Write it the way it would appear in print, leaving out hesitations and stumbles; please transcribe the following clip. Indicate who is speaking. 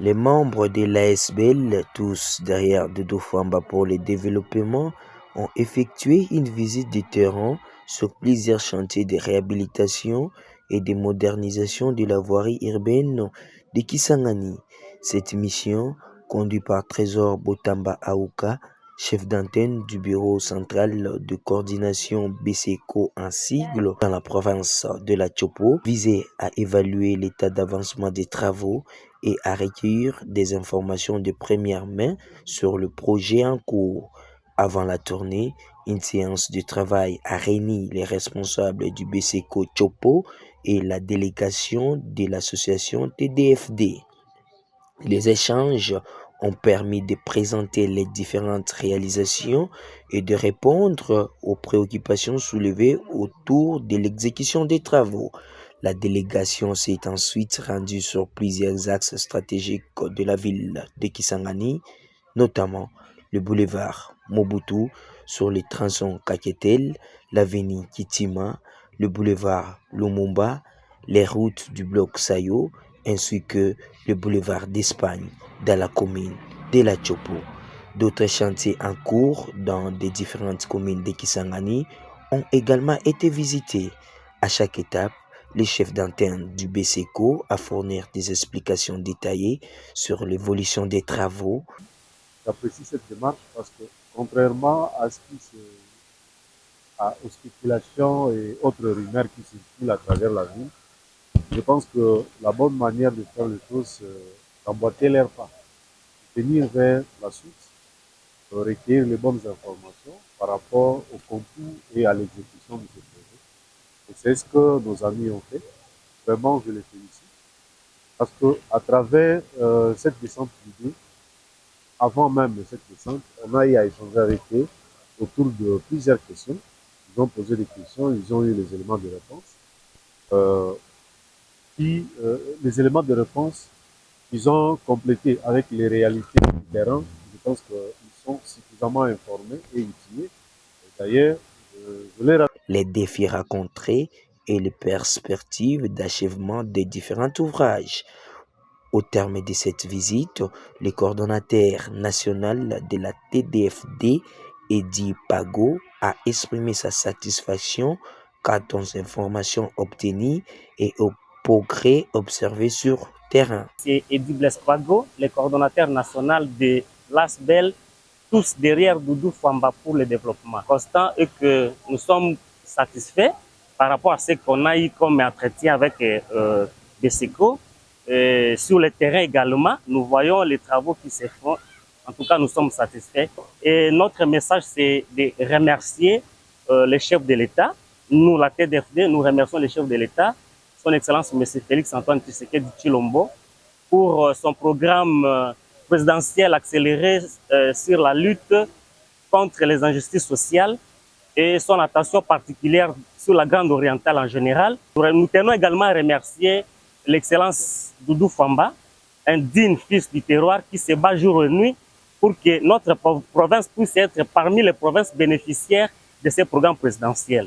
Speaker 1: Les membres de l'ASBL, tous derrière Doudou Fwamba pour le développement, ont effectué une visite de terrain sur plusieurs chantiers de réhabilitation et de modernisation de la voirie urbaine de Kisangani. Cette mission, conduite par Trésor Botamba Aouka, chef d'antenne du bureau central de coordination BCECO en sigle dans la province de la Tchopo, visait à évaluer l'état d'avancement des travaux et à recueillir des informations de première main sur le projet en cours. Avant la tournée, une séance de travail a réuni les responsables du BCECO Tchopo et la délégation de l'association TDFD. Les échanges ont permis de présenter les différentes réalisations et de répondre aux préoccupations soulevées autour de l'exécution des travaux. La délégation s'est ensuite rendue sur plusieurs axes stratégiques de la ville de Kisangani, notamment le boulevard Mobutu sur les tronçons Kaketel, l'avenue Kitima, le boulevard Lumumba, les routes du bloc Sayo, ainsi que le boulevard d'Espagne dans la commune de la Tchopo. D'autres chantiers en cours dans des différentes communes de Kisangani ont également été visités. À chaque étape, les chefs d'antenne du BCECO a fournir des explications détaillées sur l'évolution des travaux.
Speaker 2: J'apprécie cette démarche parce que, contrairement à ce qui aux spéculations et autres rumeurs qui circulent à travers la ville, je pense que la bonne manière de faire les choses, c'est d'emboîter l'air pas, tenir vers la suite, recueillir les bonnes informations par rapport au contenu et à l'exécution de ce projet. Et c'est ce que nos amis ont fait. Vraiment, je les félicite. Parce qu'à travers cette descente d'idées, avant même cette descente, on a eu à échanger avec eux autour de plusieurs questions. Ils ont posé des questions, ils ont eu les éléments de réponse. Les éléments de réponse, ils ont complété avec les réalités du terrain. Je pense qu'ils sont suffisamment informés et outillés. D'ailleurs,
Speaker 1: les défis rencontrés et les perspectives d'achèvement des différents ouvrages. Au terme de cette visite, le coordonnateur national de la TDFD, Edi Pago, a exprimé sa satisfaction quant aux informations obtenues et aux progrès observés sur terrain.
Speaker 3: C'est Edi Pago, le coordonnateur national de l'ASBEL, tous derrière Doudou Fwamba pour le développement. Constant et que nous sommes satisfaits par rapport à ce qu'on a eu comme entretien avec BCECO. Sur le terrain également, nous voyons les travaux qui se font. En tout cas, nous sommes satisfaits. Et notre message, c'est de remercier les chefs de l'État. Nous, la TDFD, nous remercions les chefs de l'État, son Excellence M. Félix Antoine Tshisekedi Tshilombo, pour son programme présidentiel accéléré sur la lutte contre les injustices sociales et son attention particulière sur la Grande Orientale en général. Nous tenons également à remercier l'Excellence Doudou Fwamba, un digne fils du terroir qui se bat jour et nuit pour que notre province puisse être parmi les provinces bénéficiaires de ces programmes présidentiels.